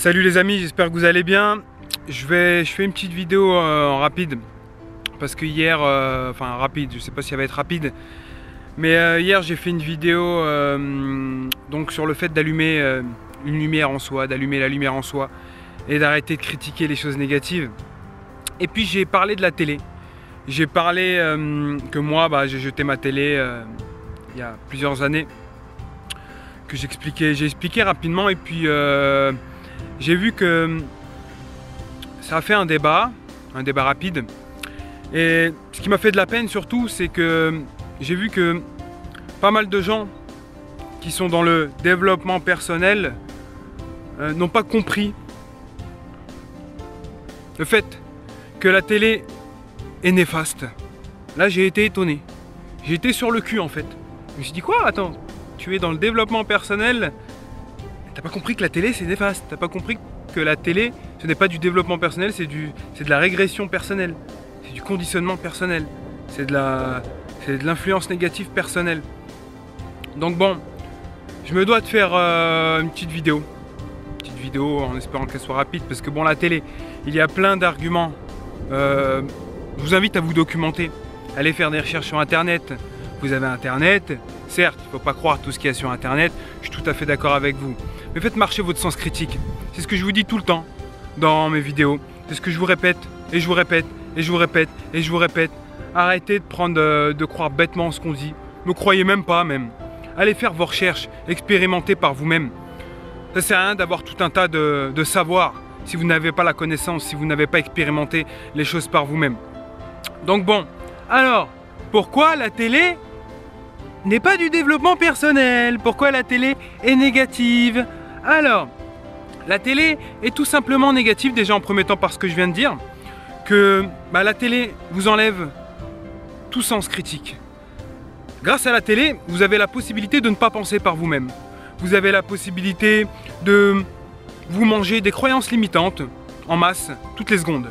Salut les amis, j'espère que vous allez bien. Je fais une petite vidéo en rapide parce que hier, enfin rapide, je sais pas si elle va être rapide, mais hier j'ai fait une vidéo donc sur le fait d'allumer une lumière en soi, d'allumer la lumière en soi et d'arrêter de critiquer les choses négatives. Et puis j'ai parlé de la télé. J'ai parlé que moi j'ai jeté ma télé il y a plusieurs années, que j'ai expliqué rapidement, et puis j'ai vu que ça a fait un débat rapide. Et ce qui m'a fait de la peine surtout, c'est que j'ai vu que pas mal de gens qui sont dans le développement personnel n'ont pas compris le fait que la télé est néfaste. Là j'ai été étonné. J'ai été sur le cul en fait. Je me suis dit quoi? Attends, tu es dans le développement personnel, t'as pas compris que la télé c'est néfaste. T'as pas compris que la télé ce n'est pas du développement personnel, c'est de la régression personnelle. C'est du conditionnement personnel. C'est de l'influence négative personnelle. Donc bon, je me dois de faire une petite vidéo. En espérant qu'elle soit rapide, parce que bon, la télé, il y a plein d'arguments. Je vous invite à vous documenter. Allez faire des recherches sur internet. Vous avez internet, certes, il ne faut pas croire tout ce qu'il y a sur internet, je suis tout à fait d'accord avec vous. Mais faites marcher votre sens critique. C'est ce que je vous dis tout le temps dans mes vidéos. C'est ce que je vous répète, et je vous répète, et je vous répète, et je vous répète. Arrêtez de croire bêtement ce qu'on dit. Ne croyez même pas même. Allez faire vos recherches, expérimentez par vous-même. Ça sert à rien d'avoir tout un tas de savoir si vous n'avez pas la connaissance, si vous n'avez pas expérimenté les choses par vous-même. Donc bon, alors, pourquoi la télé n'est pas du développement personnel? Pourquoi la télé est négative? Alors, la télé est tout simplement négative, déjà en premier temps par ce que je viens de dire, que la télé vous enlève tout sens critique. Grâce à la télé, vous avez la possibilité de ne pas penser par vous-même. Vous avez la possibilité de vous manger des croyances limitantes en masse toutes les secondes.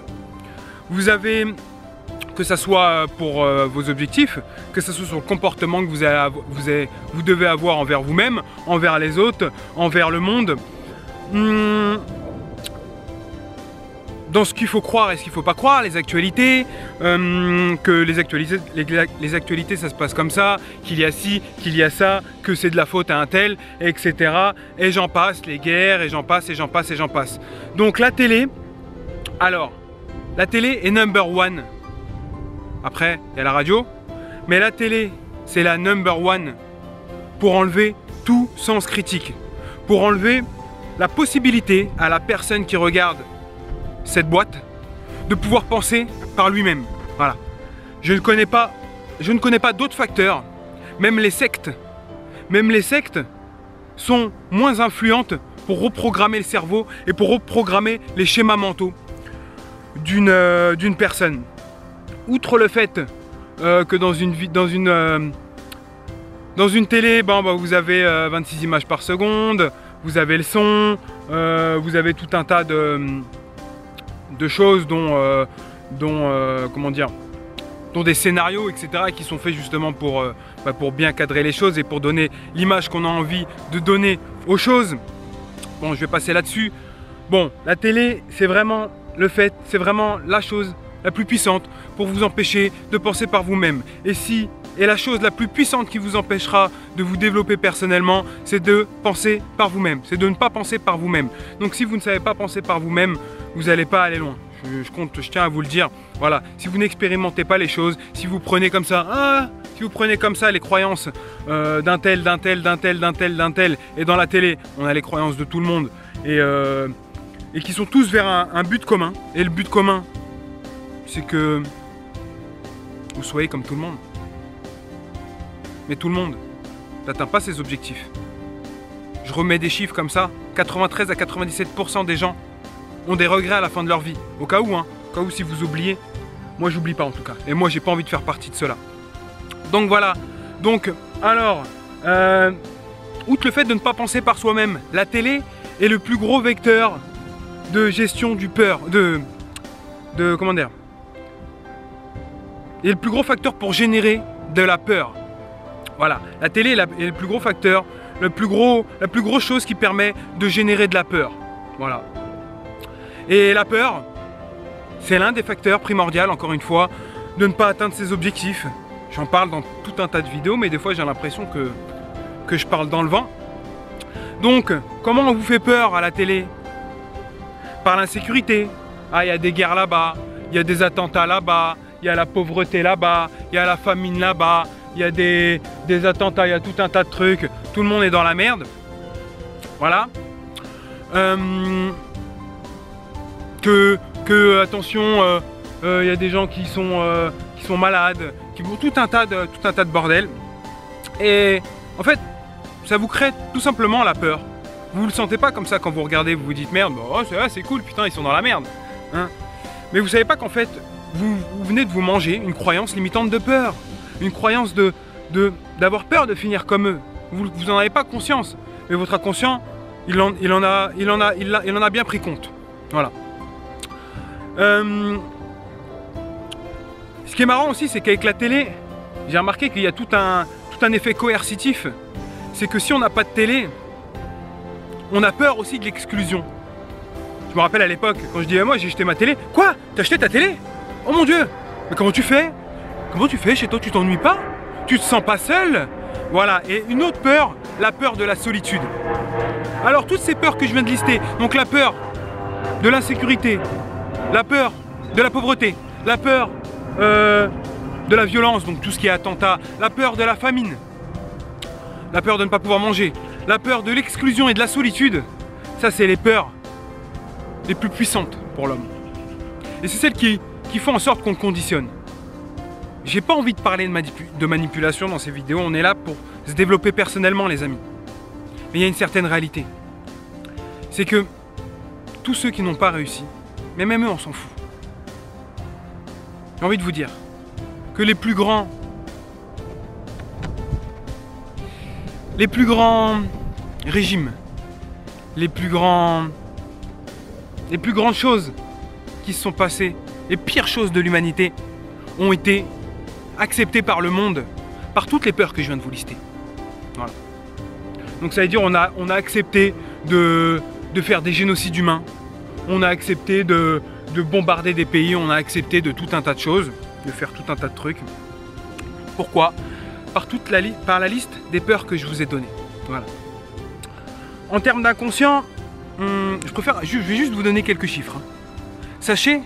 Vous avez, que ce soit pour vos objectifs, que ce soit sur le comportement que vous devez avoir envers vous-même, envers les autres, envers le monde, dans ce qu'il faut croire et ce qu'il ne faut pas croire, les actualités, que les actualités ça se passe comme ça, qu'il y a ci, qu'il y a ça, que c'est de la faute à un tel, etc. Et j'en passe, les guerres, et j'en passe, et j'en passe, et j'en passe. Donc la télé, alors, la télé est number one. Après, il y a la radio, mais la télé, c'est la number one pour enlever tout sens critique, pour enlever la possibilité à la personne qui regarde cette boîte de pouvoir penser par lui-même. Voilà. Je ne connais pas d'autres facteurs. Même les sectes sont moins influentes pour reprogrammer le cerveau et pour reprogrammer les schémas mentaux d'une personne. Outre le fait que dans une télé, vous avez 26 images par seconde, vous avez le son, vous avez tout un tas de choses dont des scénarios, etc., qui sont faits justement pour bien cadrer les choses et pour donner l'image qu'on a envie de donner aux choses. Bon, je vais passer là-dessus. Bon, la télé, c'est vraiment la chose la plus puissante pour vous empêcher de penser par vous-même. Et la chose la plus puissante qui vous empêchera de vous développer personnellement, c'est de penser par vous-même. C'est de ne pas penser par vous-même. Donc si vous ne savez pas penser par vous-même, vous n'allez pas aller loin. Je tiens à vous le dire. Voilà. Si vous n'expérimentez pas les choses, si vous prenez comme ça, les croyances d'un tel, et dans la télé, on a les croyances de tout le monde, et qui sont tous vers un but commun. Et le but commun, c'est que vous soyez comme tout le monde. Mais tout le monde n'atteint pas ses objectifs. Je remets des chiffres comme ça, 93 à 97% des gens ont des regrets à la fin de leur vie. Au cas où, si vous oubliez. Moi j'oublie pas en tout cas. Et moi j'ai pas envie de faire partie de cela. Donc voilà. Donc, alors, outre le fait de ne pas penser par soi-même, la télé est le plus gros vecteur de gestion du peur, comment dire, est le plus gros facteur pour générer de la peur. Voilà, la télé est le plus gros facteur, la plus grosse chose qui permet de générer de la peur. Voilà. Et la peur, c'est l'un des facteurs primordiaux, encore une fois, de ne pas atteindre ses objectifs. J'en parle dans tout un tas de vidéos, mais des fois j'ai l'impression que je parle dans le vent. Donc, comment on vous fait peur à la télé? Par l'insécurité. Ah, il y a des guerres là-bas, il y a des attentats là-bas, il y a la pauvreté là-bas, il y a la famine là-bas, il y a des attentats, il y a tout un tas de trucs. Tout le monde est dans la merde. Voilà. Attention, il y a des gens qui sont malades, qui vont tout un tas de bordel. Et en fait, ça vous crée tout simplement la peur. Vous le sentez pas comme ça quand vous regardez, vous vous dites merde, oh, c'est cool, putain, ils sont dans la merde. Hein, mais vous savez pas qu'en fait, vous venez de vous manger une croyance limitante de peur. Une croyance d'avoir peur de finir comme eux. Vous en avez pas conscience. Mais votre inconscient, il en a bien pris compte. Voilà. Ce qui est marrant aussi, c'est qu'avec la télé, j'ai remarqué qu'il y a tout un effet coercitif. C'est que si on n'a pas de télé, on a peur aussi de l'exclusion. Je me rappelle à l'époque, quand je disais moi j'ai acheté ma télé. Quoi? T'as acheté ta télé? Oh mon Dieu! Mais comment tu fais? Comment tu fais chez toi? Tu t'ennuies pas? Tu te sens pas seul? Voilà. Et une autre peur, la peur de la solitude. Alors toutes ces peurs que je viens de lister, donc la peur de l'insécurité, la peur de la pauvreté, la peur de la violence, donc tout ce qui est attentat, la peur de la famine, la peur de ne pas pouvoir manger, la peur de l'exclusion et de la solitude, ça c'est les peurs les plus puissantes pour l'homme. Et c'est celles qui font en sorte qu'on le conditionne. J'ai pas envie de parler de manipulation dans ces vidéos, on est là pour se développer personnellement les amis. Mais il y a une certaine réalité. C'est que tous ceux qui n'ont pas réussi, mais même eux on s'en fout. J'ai envie de vous dire que les plus grands régimes, les plus grandes choses qui se sont passées, les pires choses de l'humanité ont été acceptées par le monde, par toutes les peurs que je viens de vous lister. Voilà. Donc ça veut dire on a accepté de faire des génocides humains, on a accepté de bombarder des pays, on a accepté de tout un tas de choses, de faire tout un tas de trucs. Pourquoi? Par la liste des peurs que je vous ai données. Voilà. En termes d'inconscient, je vais juste vous donner quelques chiffres. Sachez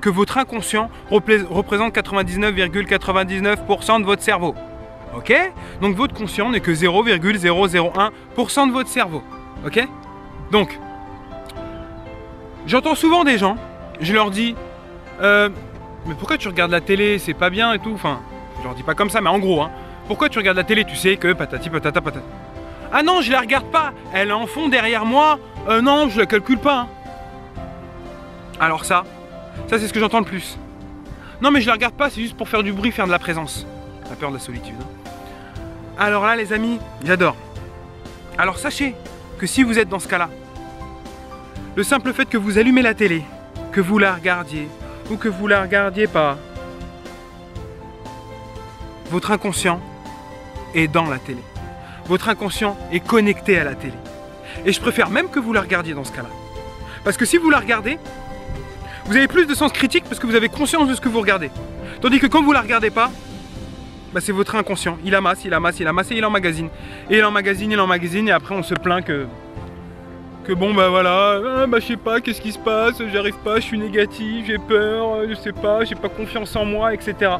que votre inconscient représente 99,99% de votre cerveau. Ok? Donc votre conscient n'est que 0,001% de votre cerveau. Ok? Donc, j'entends souvent des gens, je leur dis mais pourquoi tu regardes la télé, c'est pas bien et tout. Enfin, je leur dis pas comme ça, mais en gros, hein, pourquoi tu regardes la télé, tu sais que patati patata patata. Ah non, je la regarde pas, elle est en fond derrière moi. Non, je la calcule pas. Hein. Alors ça c'est ce que j'entends le plus. Non mais je la regarde pas, c'est juste pour faire du bruit, faire de la présence. La peur de la solitude. Alors là les amis, j'adore. Alors sachez que si vous êtes dans ce cas-là, le simple fait que vous allumez la télé, que vous la regardiez ou que vous la regardiez pas, votre inconscient est dans la télé. Votre inconscient est connecté à la télé. Et je préfère même que vous la regardiez dans ce cas-là. Parce que si vous la regardez, vous avez plus de sens critique parce que vous avez conscience de ce que vous regardez. Tandis que quand vous la regardez pas, bah c'est votre inconscient. Il amasse et il emmagasine. Et il emmagasine et après on se plaint que bon bah voilà, bah je sais pas, qu'est-ce qui se passe, j'arrive pas, je suis négatif, j'ai peur, je sais pas, j'ai pas confiance en moi, etc.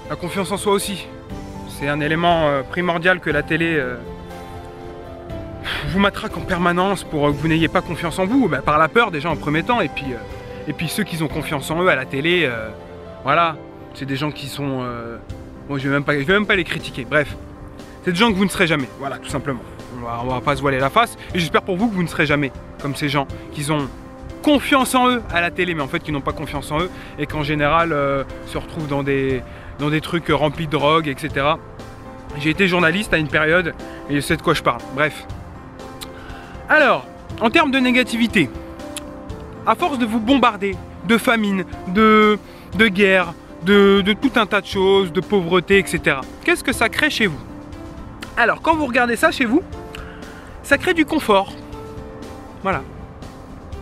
La confiance en soi aussi. C'est un élément primordial que la télé vous matraque en permanence pour que vous n'ayez pas confiance en vous, bah, par la peur déjà en premier temps, et puis ceux qui ont confiance en eux à la télé, voilà, c'est des gens qui sont... bon, je vais même pas les critiquer, bref, c'est des gens que vous ne serez jamais, voilà, tout simplement. On va pas se voiler la face, et j'espère pour vous que vous ne serez jamais comme ces gens qui ont confiance en eux à la télé, mais en fait qui n'ont pas confiance en eux, et qu'en général se retrouvent dans des trucs remplis de drogue, etc. J'ai été journaliste à une période, et je sais de quoi je parle, bref. Alors, en termes de négativité, à force de vous bombarder de famine, de guerre, de tout un tas de choses, de pauvreté, etc. Qu'est-ce que ça crée chez vous? Alors, quand vous regardez ça chez vous, ça crée du confort. Voilà.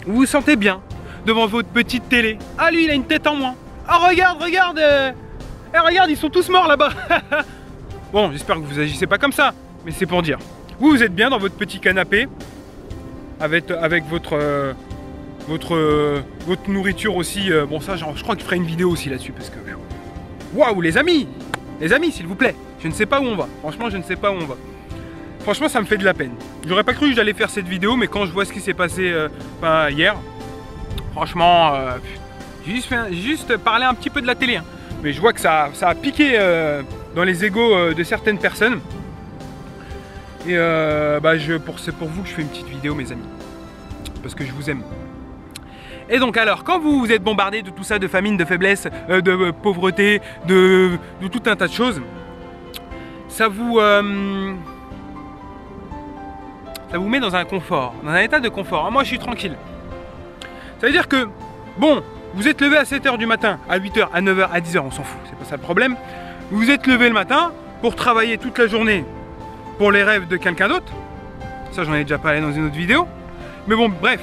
Vous vous sentez bien devant votre petite télé. Ah, lui, il a une tête en moins. Ah, regarde, regarde regarde, ils sont tous morts là-bas. Bon, j'espère que vous agissez pas comme ça, mais c'est pour dire. Vous êtes bien dans votre petit canapé, avec votre nourriture aussi. Bon, ça, genre, je crois que je ferai une vidéo aussi là-dessus, parce que... Waouh, les amis, s'il vous plaît. Je ne sais pas où on va. Franchement, je ne sais pas où on va. Franchement, ça me fait de la peine. J'aurais pas cru que j'allais faire cette vidéo, mais quand je vois ce qui s'est passé hier, franchement, j'ai juste parlé un petit peu de la télé. Hein. Mais je vois que ça a piqué dans les égos de certaines personnes. Et c'est pour vous que je fais une petite vidéo, mes amis. Parce que je vous aime. Et donc alors, quand vous êtes bombardé de tout ça, de famine, de faiblesse, de pauvreté, de tout un tas de choses, ça vous met dans un confort, dans un état de confort. Moi, je suis tranquille. Ça veut dire que, bon, vous êtes levé à 7h du matin, à 8h, à 9h, à 10h, on s'en fout, c'est pas ça le problème. Vous vous êtes levé le matin pour travailler toute la journée pour les rêves de quelqu'un d'autre. Ça, j'en ai déjà parlé dans une autre vidéo. Mais bon, bref.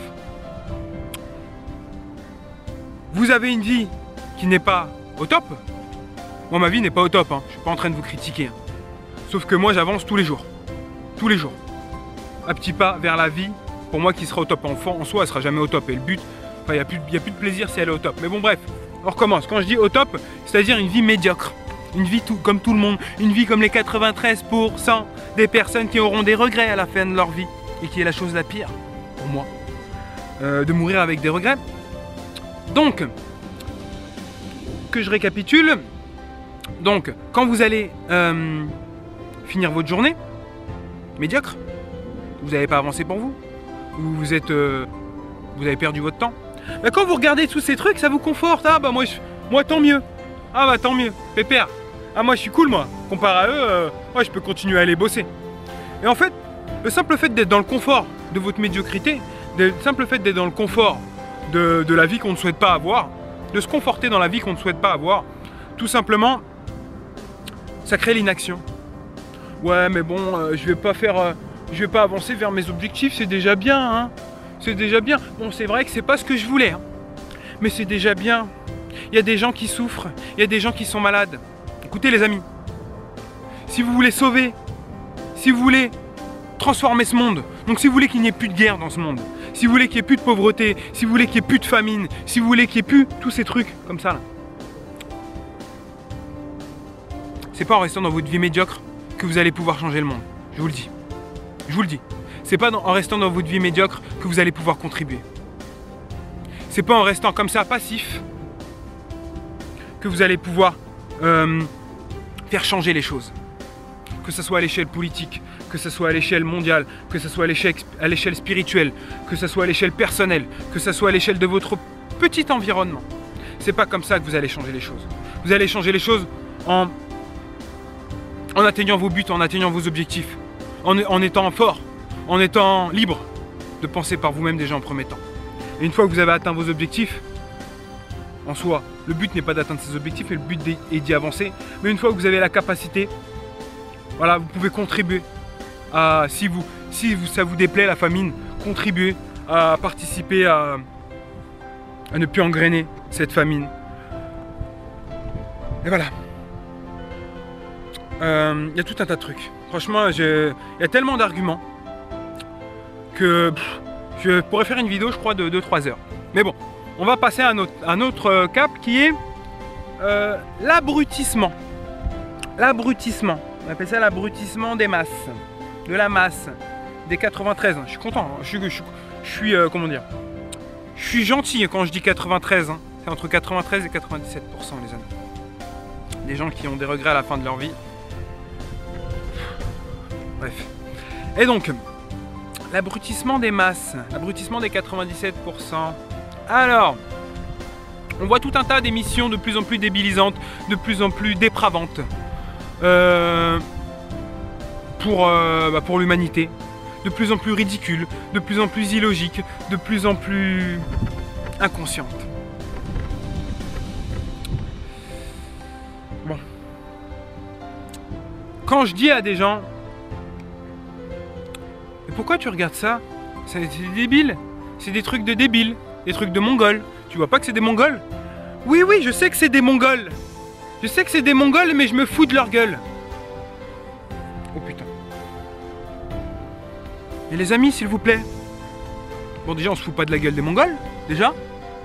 Vous avez une vie qui n'est pas au top. Moi, ma vie n'est pas au top, hein. Je suis pas en train de vous critiquer. Hein. Sauf que moi, j'avance tous les jours. Tous les jours. Un petit pas vers la vie, pour moi, qui sera au top. En soi, elle sera jamais au top. Et le but, enfin, il n'y a plus de plaisir si elle est au top. Mais bon, bref, on recommence. Quand je dis au top, c'est-à-dire une vie médiocre. Une vie comme tout le monde. Une vie comme les 93% des personnes qui auront des regrets à la fin de leur vie. Et qui est la chose la pire, pour moi, de mourir avec des regrets. Donc, que je récapitule. Donc, quand vous allez finir votre journée, médiocre, vous n'avez pas avancé pour vous, ou vous avez perdu votre temps. Mais quand vous regardez tous ces trucs, ça vous conforte. Ah bah moi tant mieux. Ah bah tant mieux, pépère. Ah moi je suis cool moi. Comparé à eux, ouais, je peux continuer à aller bosser. Et en fait, le simple fait d'être dans le confort de votre médiocrité, le simple fait d'être dans le confort de la vie qu'on ne souhaite pas avoir, de se conforter dans la vie qu'on ne souhaite pas avoir, tout simplement, ça crée l'inaction. Ouais mais bon, je vais pas avancer vers mes objectifs, c'est déjà bien, hein. C'est déjà bien. Bon, c'est vrai que c'est pas ce que je voulais, hein. Mais c'est déjà bien. Il y a des gens qui souffrent, il y a des gens qui sont malades. Écoutez les amis, si vous voulez sauver, si vous voulez transformer ce monde, donc si vous voulez qu'il n'y ait plus de guerre dans ce monde, si vous voulez qu'il n'y ait plus de pauvreté, si vous voulez qu'il n'y ait plus de famine, si vous voulez qu'il n'y ait plus tous ces trucs comme ça là, c'est pas en restant dans votre vie médiocre que vous allez pouvoir changer le monde. Je vous le dis. Je vous le dis. C'est pas en restant dans votre vie médiocre que vous allez pouvoir contribuer. C'est pas en restant comme ça passif que vous allez pouvoir faire changer les choses. Que ce soit à l'échelle politique, que ce soit à l'échelle mondiale, que ce soit à l'échelle spirituelle, que ce soit à l'échelle personnelle, que ce soit à l'échelle de votre petit environnement. C'est pas comme ça que vous allez changer les choses. Vous allez changer les choses en atteignant vos buts, en atteignant vos objectifs, en étant fort, en étant libre de penser par vous-même déjà en premier temps. Et une fois que vous avez atteint vos objectifs, en soi, le but n'est pas d'atteindre ces objectifs, et le but est d'y avancer. Mais une fois que vous avez la capacité, voilà, vous pouvez contribuer à, ça vous déplaît la famine, contribuer à participer à ne plus engrainer cette famine. Et voilà. Il y a tout un tas de trucs. Franchement, il y a tellement d'arguments que je pourrais faire une vidéo, je crois, de 2-3 heures. Mais bon, on va passer à un autre cap qui est l'abrutissement. L'abrutissement. On appelle ça l'abrutissement des masses. De la masse. Des 93. Je suis content. Hein. Je suis comment dire. Je suis gentil quand je dis 93. Hein. C'est entre 93 et 97%, les amis. Des gens qui ont des regrets à la fin de leur vie. Bref. Et donc, l'abrutissement des masses, l'abrutissement des 97%. Alors, on voit tout un tas d'émissions de plus en plus débilisantes, de plus en plus dépravantes pour l'humanité, de plus en plus ridicules, de plus en plus illogiques, de plus en plus inconscientes. Bon. Quand je dis à des gens, mais pourquoi tu regardes ça? C'est débile. C'est des trucs de débiles, des trucs de mongols. Tu vois pas que c'est des mongols? Oui, oui, je sais que c'est des mongols. Je sais que c'est des mongols, mais je me fous de leur gueule. Oh putain. Et les amis, s'il vous plaît. Bon, déjà, on se fout pas de la gueule des mongols, déjà.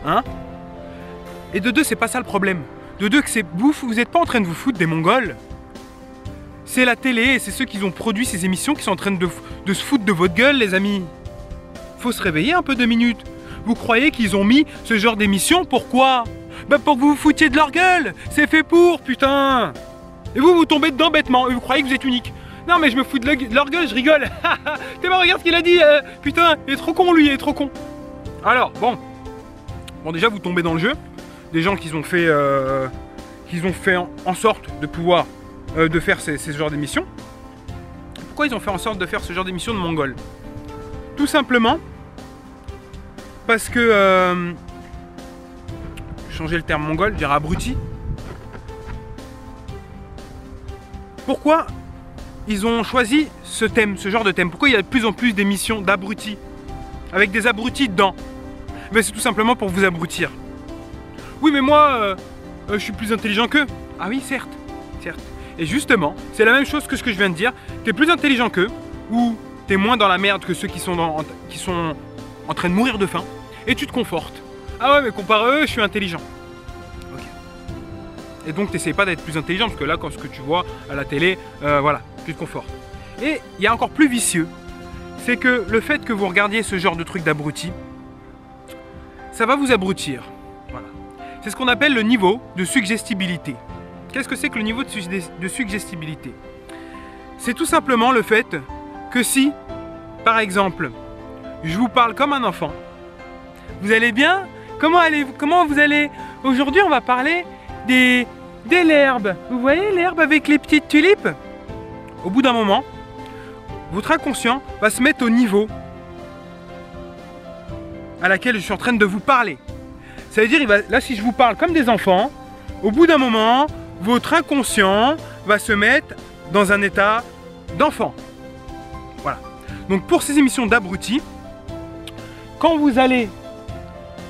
Hein? Et de deux, c'est pas ça le problème. De deux, que c'est vous êtes pas en train de vous foutre des mongols. C'est la télé et c'est ceux qui ont produit ces émissions qui sont en train de se foutre de votre gueule, les amis. Faut se réveiller un peu 2 minutes. Vous croyez qu'ils ont mis ce genre d'émission? Pourquoi? Bah pour que vous vous foutiez de leur gueule. C'est fait pour, putain. Et vous tombez dedans bêtement et vous croyez que vous êtes unique. Non mais je me fous de leur gueule, je rigole. T'es pas, regarde ce qu'il a dit. Putain, il est trop con lui, il est trop con. Alors, bon déjà vous tombez dans le jeu. Des gens qui ont fait en sorte de pouvoir de faire ce genre d'émission. Pourquoi ils ont fait en sorte de faire ce genre d'émission de Mongol? Tout simplement parce que changer le terme mongol, dire abruti. Pourquoi ils ont choisi ce thème, ce genre de thème? Pourquoi il y a de plus en plus d'émissions d'abrutis avec des abrutis dedans? Mais c'est tout simplement pour vous abrutir. Oui mais moi je suis plus intelligent qu'eux. Ah oui certes. Et justement, c'est la même chose que ce que je viens de dire. T'es plus intelligent qu'eux, ou t'es moins dans la merde que ceux qui sont en train de mourir de faim, et tu te confortes. Ah ouais mais comparé à eux, je suis intelligent. Ok. Et donc t'essayes pas d'être plus intelligent, parce que là quand ce que tu vois à la télé, voilà, tu te confortes. Et il y a encore plus vicieux, c'est que le fait que vous regardiez ce genre de truc d'abruti, ça va vous abrutir. Voilà. C'est ce qu'on appelle le niveau de suggestibilité. Qu'est-ce que c'est que le niveau de suggestibilité? C'est tout simplement le fait que si, par exemple, je vous parle comme un enfant, vous allez bien? Comment vous allez? Aujourd'hui, on va parler de l'herbe. Vous voyez l'herbe avec les petites tulipes? Au bout d'un moment, votre inconscient va se mettre au niveau à laquelle je suis en train de vous parler. Ça veut dire, là, si je vous parle comme des enfants, au bout d'un moment, votre inconscient va se mettre dans un état d'enfant. Voilà. Donc pour ces émissions d'abrutis, quand vous allez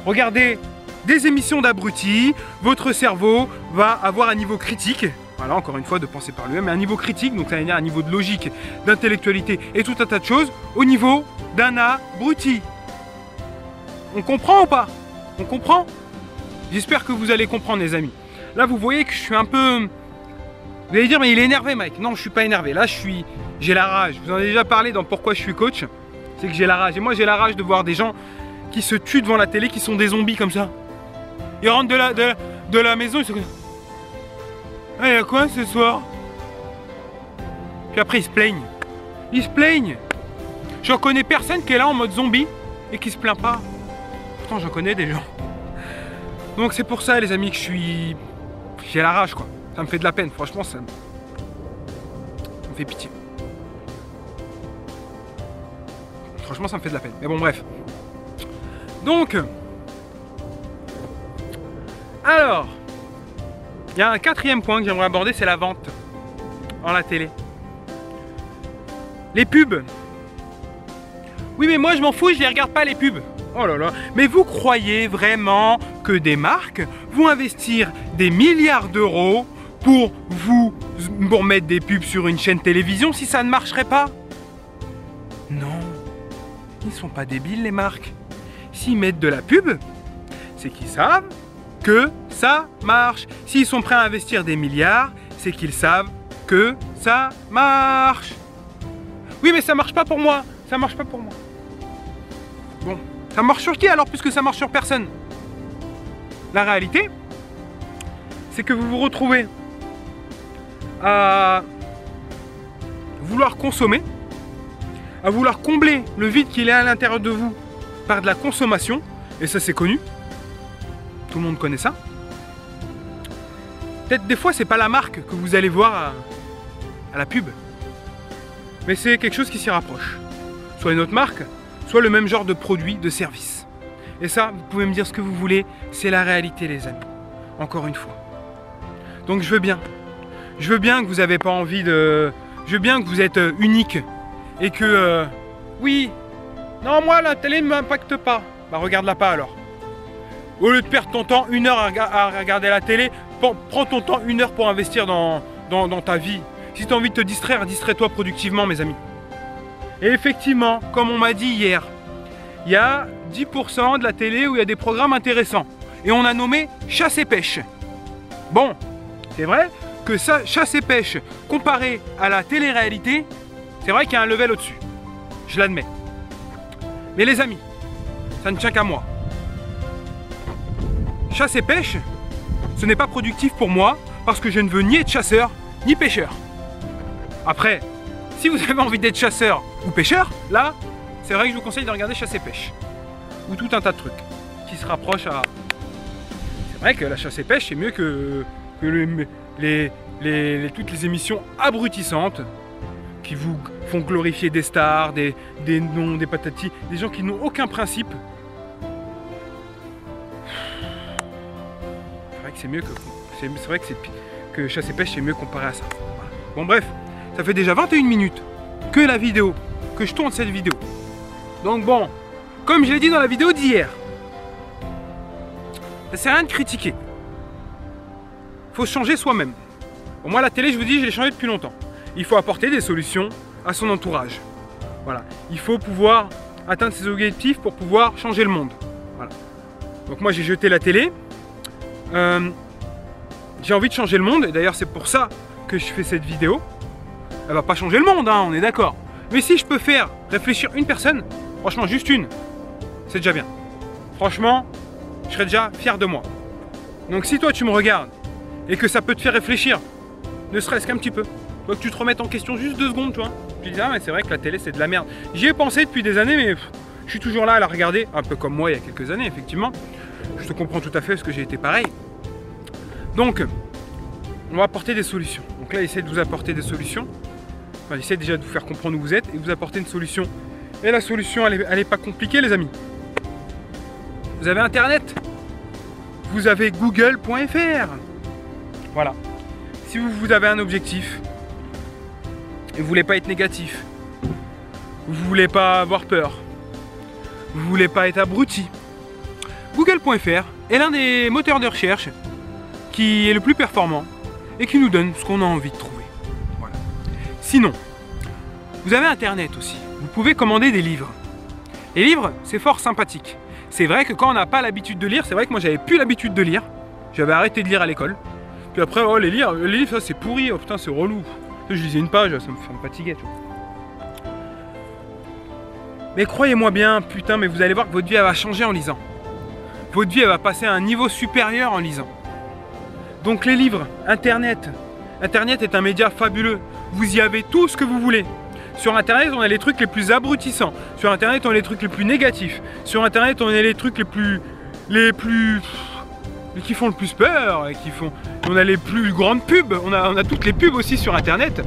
regarder des émissions d'abrutis, votre cerveau va avoir un niveau critique. Voilà, encore une fois, de penser par lui-même, mais un niveau critique, donc ça veut dire un niveau de logique, d'intellectualité et tout un tas de choses au niveau d'un abruti. On comprend ou pas? On comprend? J'espère que vous allez comprendre, les amis. Là, vous voyez que je suis un peu... Vous allez dire, mais il est énervé, Mike. Non, je suis pas énervé. Là, j'ai la rage. Je vous en ai déjà parlé dans Pourquoi je suis coach. C'est que j'ai la rage. Et moi, j'ai la rage de voir des gens qui se tuent devant la télé, qui sont des zombies comme ça. Ils rentrent de la maison, ils sont comme... Ah, il y a quoi ce soir? Puis après, ils se plaignent. Ils se plaignent. J'en connais personne qui est là en mode zombie et qui se plaint pas. Pourtant, j'en connais des gens. Donc, c'est pour ça, les amis, que j'ai la rage, quoi. Ça me fait de la peine. Franchement, ça me fait pitié. Franchement, ça me fait de la peine. Mais bon, bref. Donc, alors, il y a un 4e point que j'aimerais aborder, c'est la vente en la télé. Les pubs. Oui, mais moi, je m'en fous, je les regarde pas, les pubs. Oh là là. Mais vous croyez vraiment que des marques vont investir des milliards d'euros pour mettre des pubs sur une chaîne télévision si ça ne marcherait pas? Non. Ils sont pas débiles, les marques. S'ils mettent de la pub, c'est qu'ils savent que ça marche. S'ils sont prêts à investir des milliards, c'est qu'ils savent que ça marche. Oui, mais ça marche pas pour moi. Ça marche pas pour moi. Bon, ça marche sur qui alors, puisque ça marche sur personne? La réalité, c'est que vous vous retrouvez à vouloir consommer, à vouloir combler le vide qu'il est à l'intérieur de vous par de la consommation, et ça c'est connu, tout le monde connaît ça. Peut-être des fois c'est pas la marque que vous allez voir à la pub, mais c'est quelque chose qui s'y rapproche, soit une autre marque, soit le même genre de produit, de service. Et ça, vous pouvez me dire ce que vous voulez, c'est la réalité, les amis, encore une fois. Donc je veux bien que vous n'avez pas envie de... Je veux bien que vous êtes unique et que... oui, non, moi la télé ne m'impacte pas. bah regarde-la pas alors. Au lieu de perdre ton temps 1 heure à regarder la télé, prends ton temps 1 heure pour investir dans ta vie. Si tu as envie de te distraire, distrais-toi productivement, mes amis. Et effectivement, comme on m'a dit hier, il y a 10% de la télé où il y a des programmes intéressants. Et on a nommé chasse et pêche. Bon, c'est vrai que ça, chasse et pêche, comparé à la télé-réalité, c'est vrai qu'il y a un level au-dessus. Je l'admets. Mais les amis, ça ne tient qu'à moi. Chasse et pêche, ce n'est pas productif pour moi parce que je ne veux ni être chasseur ni pêcheur. Après, si vous avez envie d'être chasseur ou pêcheur, là, c'est vrai que je vous conseille de regarder chasse et pêche. Ou tout un tas de trucs qui se rapprochent à... C'est vrai que la chasse et pêche, c'est mieux que toutes les émissions abrutissantes qui vous font glorifier des stars, des noms, des patatis, des gens qui n'ont aucun principe. C'est vrai que c'est mieux que... C'est vrai que chasse et pêche, c'est mieux comparé à ça. Voilà. Bon bref, ça fait déjà 21 minutes que la vidéo, que je tourne cette vidéo. Donc bon, comme je l'ai dit dans la vidéo d'hier, ça sert à rien de critiquer. Faut changer soi-même. Pour moi, la télé, je vous dis, je l'ai changé depuis longtemps. Il faut apporter des solutions à son entourage. Voilà. Il faut pouvoir atteindre ses objectifs pour pouvoir changer le monde. Voilà. Donc moi, j'ai jeté la télé. J'ai envie de changer le monde. Et d'ailleurs, c'est pour ça que je fais cette vidéo. Elle va pas changer le monde, hein, on est d'accord. Mais si je peux faire réfléchir une personne, franchement, juste une, c'est déjà bien. Franchement, je serais déjà fier de moi. Donc si toi, tu me regardes et que ça peut te faire réfléchir, ne serait-ce qu'un petit peu, toi que tu te remettes en question juste 2 secondes, tu vois. Tu dis, ah mais c'est vrai que la télé c'est de la merde. J'y ai pensé depuis des années, mais je suis toujours là à la regarder, un peu comme moi il y a quelques années, effectivement. Je te comprends tout à fait parce que j'ai été pareil. Donc, on va apporter des solutions. Donc là, j'essaie de vous apporter des solutions. Enfin, j'essaie déjà de vous faire comprendre où vous êtes et vous apporter une solution. Et la solution, elle est pas compliquée, les amis. Vous avez Internet. Vous avez google.fr. Voilà. Si vous avez un objectif et vous voulez pas être négatif, vous voulez pas avoir peur, vous voulez pas être abruti, google.fr est l'un des moteurs de recherche qui est le plus performant et qui nous donne ce qu'on a envie de trouver. Voilà. Sinon, vous avez Internet aussi. Vous pouvez commander des livres. Les livres, c'est fort sympathique. C'est vrai que quand on n'a pas l'habitude de lire, c'est vrai que moi j'avais plus l'habitude de lire. J'avais arrêté de lire à l'école. Puis après, oh, les livres, ça c'est pourri, oh putain c'est relou. Je lisais une page, ça me fatiguait. Tu vois. Mais croyez-moi bien, putain, mais vous allez voir que votre vie elle va changer en lisant. Votre vie elle va passer à un niveau supérieur en lisant. Donc les livres, Internet. Internet est un média fabuleux. Vous y avez tout ce que vous voulez. Sur Internet, on a les trucs les plus abrutissants. Sur Internet, on a les trucs les plus négatifs. Sur Internet, on a les trucs qui font le plus peur, et on a les plus grandes pubs, on a toutes les pubs aussi sur Internet.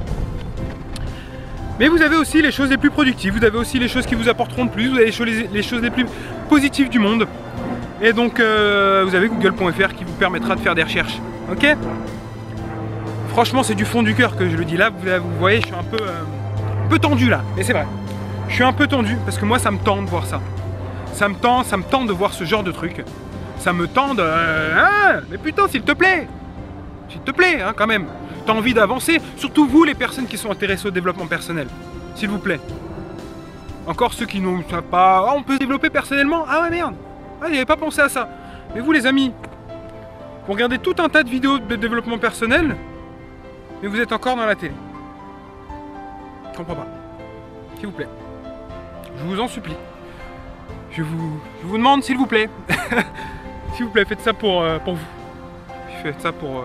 Mais vous avez aussi les choses les plus productives, vous avez aussi les choses qui vous apporteront le plus, vous avez les choses les plus positives du monde. Et donc vous avez google.fr qui vous permettra de faire des recherches. Ok? Franchement, c'est du fond du cœur que je le dis là, vous voyez, je suis un peu tendu là, mais c'est vrai. Je suis un peu tendu parce que moi ça me tente de voir ça. Ça me tente de voir ce genre de truc. Ça me tend de... mais putain, s'il te plaît, hein, quand même. T'as envie d'avancer, surtout vous, les personnes qui sont intéressées au développement personnel. S'il vous plaît. Encore ceux qui n'ont pas... Ah, on peut se développer personnellement? Ah ouais, merde. Ah, j'avais pas pensé à ça. Mais vous, les amis, vous regardez tout un tas de vidéos de développement personnel, mais vous êtes encore dans la télé. Je comprends pas. S'il vous plaît. Je vous en supplie. Je vous demande, s'il vous plaît. S'il vous plaît, faites ça pour vous. Faites ça pour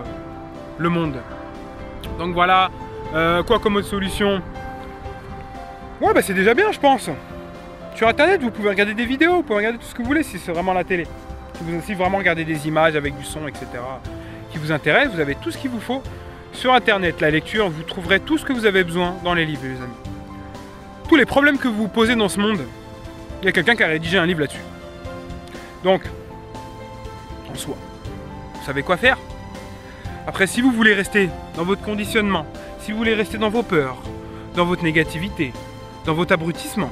le monde. Donc voilà. Quoi comme autre solution? Ouais, bah c'est déjà bien, je pense. Sur Internet, vous pouvez regarder des vidéos, vous pouvez regarder tout ce que vous voulez si c'est vraiment la télé. Si vous vraiment regardez des images avec du son, etc. qui vous intéresse, vous avez tout ce qu'il vous faut sur Internet. La lecture, vous trouverez tout ce que vous avez besoin dans les livres, les amis. Tous les problèmes que vous vous posez dans ce monde, il y a quelqu'un qui a rédigé un livre là-dessus. Donc, en soi, vous savez quoi faire. Après, si vous voulez rester dans votre conditionnement, si vous voulez rester dans vos peurs, dans votre négativité, dans votre abrutissement,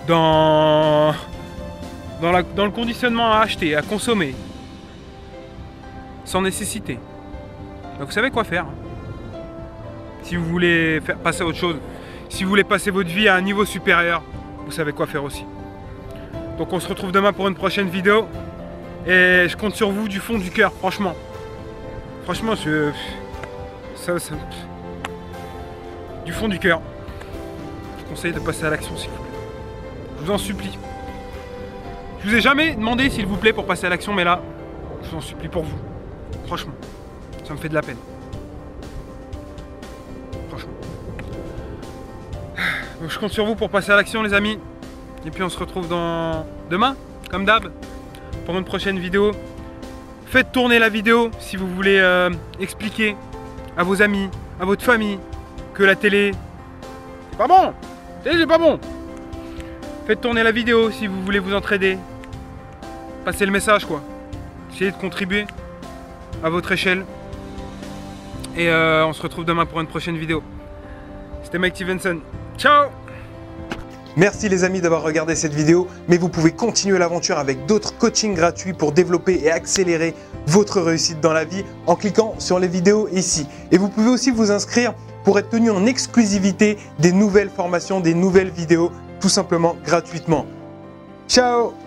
dans dans le conditionnement à acheter, à consommer, sans nécessité. Donc vous savez quoi faire. Si vous voulez passer à autre chose, si vous voulez passer votre vie à un niveau supérieur, vous savez quoi faire aussi. Donc on se retrouve demain pour une prochaine vidéo. Et je compte sur vous du fond du cœur, franchement. Franchement, du fond du cœur. Je vous conseille de passer à l'action, s'il vous plaît. Je vous en supplie. Je vous ai jamais demandé, s'il vous plaît, pour passer à l'action, mais là, je vous en supplie pour vous. Franchement, ça me fait de la peine. Franchement. Donc je compte sur vous pour passer à l'action, les amis. Et puis on se retrouve demain, comme d'hab, pour une prochaine vidéo. Faites tourner la vidéo si vous voulez expliquer à vos amis, à votre famille, que la télé, c'est pas bon. C'est pas bon. Faites tourner la vidéo si vous voulez vous entraider. Passez le message, quoi. Essayez de contribuer à votre échelle. Et on se retrouve demain pour une prochaine vidéo. C'était Mike Stevenson. Ciao! Merci les amis d'avoir regardé cette vidéo, mais vous pouvez continuer l'aventure avec d'autres coachings gratuits pour développer et accélérer votre réussite dans la vie en cliquant sur les vidéos ici. Et vous pouvez aussi vous inscrire pour être tenu en exclusivité des nouvelles formations, des nouvelles vidéos, tout simplement gratuitement. Ciao!